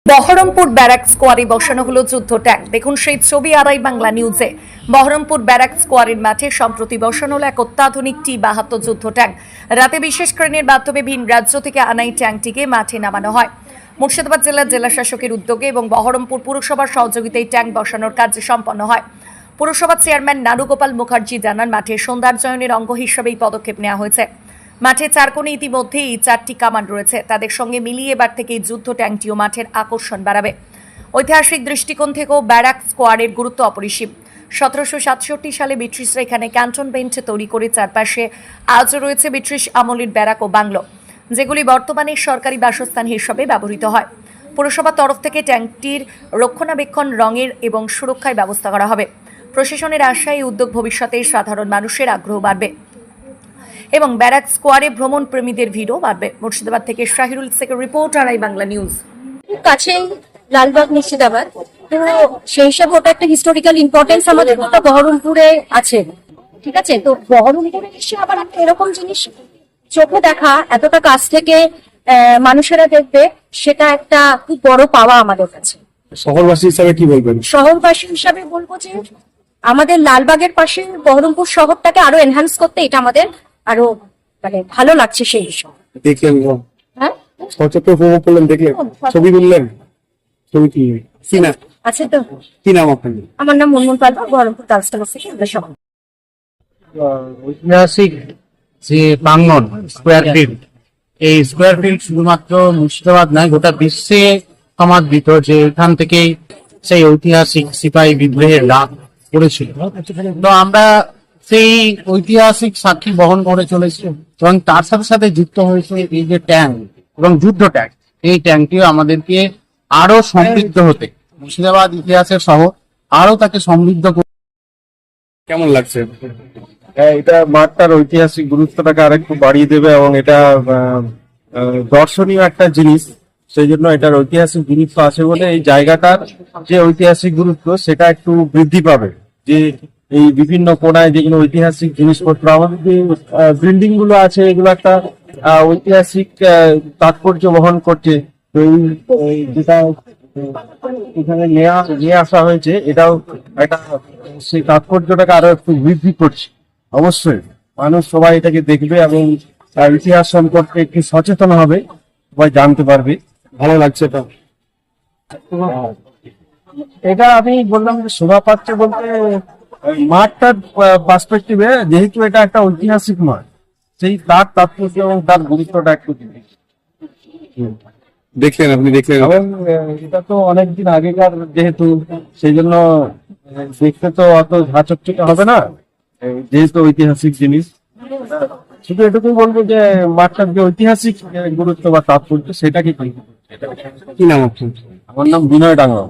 Baharampur barrack স্কোয়ারে বসানো হলো যুদ্ধ ট্যাঙ্ক। দেখুন সেই ছবি আড়াই বাংলা নিউজে। বহরমপুর ব্যারাক স্কোয়ারের মাঠে সম্প্রতি বসানো হলো এক অত্যাধুনিক T-72 যুদ্ধ ট্যাঙ্ক। রাতে বিশেষ ক্রেনের মাধ্যমে ভিন রাজ্য থেকে আনা এই ট্যাঙ্কটিকে মাঠে নামানো হয়। মুর্শিদাবাদ জেলার জেলা শাসকের উদ্যোগে এবং বহরমপুর পুরসভার সহযোগিতায় ট্যাঙ্ক বসানোর কাজ সম্পন্ন হয়। পুরসভার চেয়ারম্যান নানুগোপাল মুখার্জি জানান, মাঠের সৌন্দর্যায়নের অঙ্গ হিসেবে এই পদক্ষেপ নেওয়া হয়েছে। মাঠে চারকোণে ইতিমধ্যেই 4টি কামান রয়েছে, তাদের সঙ্গে মিলিয়ে এবার থেকে এই যুদ্ধ ট্যাঙ্কটিও মাঠের আকর্ষণ বাড়াবে। ঐতিহাসিক দৃষ্টিকোণ থেকেও ব্যারাক স্কোয়ারের গুরুত্ব অপরিসীম। 1767 সালে ব্রিটিশরা এখানে ক্যান্টনমেন্ট তৈরি করে চারপাশে আজও রয়েছে ব্রিটিশ আমলের ব্যারাক ও বাংলো, যেগুলি বর্তমানে সরকারি বাসস্থান হিসেবে ব্যবহৃত হয়। পুরসভার তরফ থেকে ট্যাঙ্কটির রক্ষণাবেক্ষণ, রঙের এবং সুরক্ষায় ব্যবস্থা করা হবে। প্রশাসনের আশায় এই উদ্যোগ ভবিষ্যতে সাধারণ মানুষের আগ্রহ বাড়বে এবং ব্যারাক স্কোয়ারে ভ্রমণ প্রেমীদের ভিড়ও বাড়বে। মুর্শিদাবাদ থেকে শাহিরুল শেখের রিপোর্ট, আড়াই বাংলা নিউজ। কাছেই লালবাগ মুর্শিদাবাদ, তো সেই হিসাবে ওটা একটা হিস্টোরিক্যাল ইম্পর্টেন্স আমাদের ওটা বহরমপুরে আছে। ঠিক আছে, তো বহরমপুরে এসে আবার একটা এরকম জিনিস চোখে দেখা, এতটা কাছ থেকে মানুষেরা দেখবে, সেটা একটা খুব বড় পাওয়া আমাদের কাছে। শহরবাসী হিসাবে কি বলবেন? শহরবাসী হিসাবে বলবো যে আমাদের লালবাগের পাশে বহরমপুর শহরটাকে আরো এনহ্যান্স করতে এটা আমাদের আরো মানে ভালো লাগছে সেই হিসাবে। দেখলেন? হ্যাঁ, সচক্ষে উপভোগ করলেন, দেখলেন, ছবি তুললেন? ছবি কি না আছে তো? কি নাম আপনার? আমার নাম মুনমুন পালবা, বহরমপুর তালস্টার থেকে আমরা সবাই। ঐতিহাসিক যে প্রাঙ্গণ স্কোয়ার ফিল্ড, এই স্কোয়ার ফিল্ড শুধুমাত্র মুর্শিদাবাদ নয়, গোটা বিশ্বে সমাদৃত, যে এখান থেকেই সেই ঐতিহাসিক সিপাহী বিদ্রোহের রাত পড়েছিল। তো আমরা সেই ঐতিহাসিক সাক্ষী বহন করে চলেছি এবং তার সাথে সাথে যুক্ত হয়েছে এই যে ট্যাঙ্ক এবং যুদ্ধ ট্যাঙ্ক। এই ট্যাঙ্কটিও আমাদেরকে আরো সমৃদ্ধ হতে, মুর্শিদাবাদ ইতিহাসের শহর, আরো তাকে সমৃদ্ধ। কেমন লাগছে? এটা মাঠটার ঐতিহাসিক গুরুত্বটাকে আরেকটু বাড়িয়ে দেবে এবং এটা দর্শনীয় একটা জিনিস, সেই জন্য এটার ঐতিহাসিক গুরুত্ব আছে বলে এই জায়গাটার যে ঐতিহাসিক গুরুত্ব সেটা একটু বৃদ্ধি পাবে। যে এই বিভিন্ন কোণায় যেগুলো ঐতিহাসিক জিনিসপত্র, আমাদের যে বিল্ডিং গুলো আছে, এগুলো একটা ঐতিহাসিক তাৎপর্য বহন করছে। তো এই যেটা এখানে নিয়ে আসা হয়েছে, এটাও একটা সেই তাৎপর্যটাকে আরো একটু বৃদ্ধি করছে। অবশ্যই মানুষ সবাই এটাকে দেখবে এবং ইতিহাস সম্পর্কে একটু সচেতন হবে, সবাই জানতে পারবে। ভালো লাগছে এটা? এটা আমি বললাম যে শোভা পাচ্ছে বলতে মাঠটার পার্সপেক্টিভে, যেহেতু এটা একটা ঐতিহাসিক মাঠ, সেই তার তাৎপর্য এবং তার গুরুত্বটা একটু দেখলেন, আপনি দেখলেন? এবং এটা তো অনেকদিন আগেকার যেহেতু, সেই জন্য দেখতে তো অত ঝাঁচকচকে হবে না, যেহেতু ঐতিহাসিক জিনিস। শুধু এটুকুই বলবো যে মাঠটার যে ঐতিহাসিক গুরুত্ব বা তাৎপর্য, সেটাকে কি নাম আপনার? আমার নাম বিনয় ডাঙ্গা।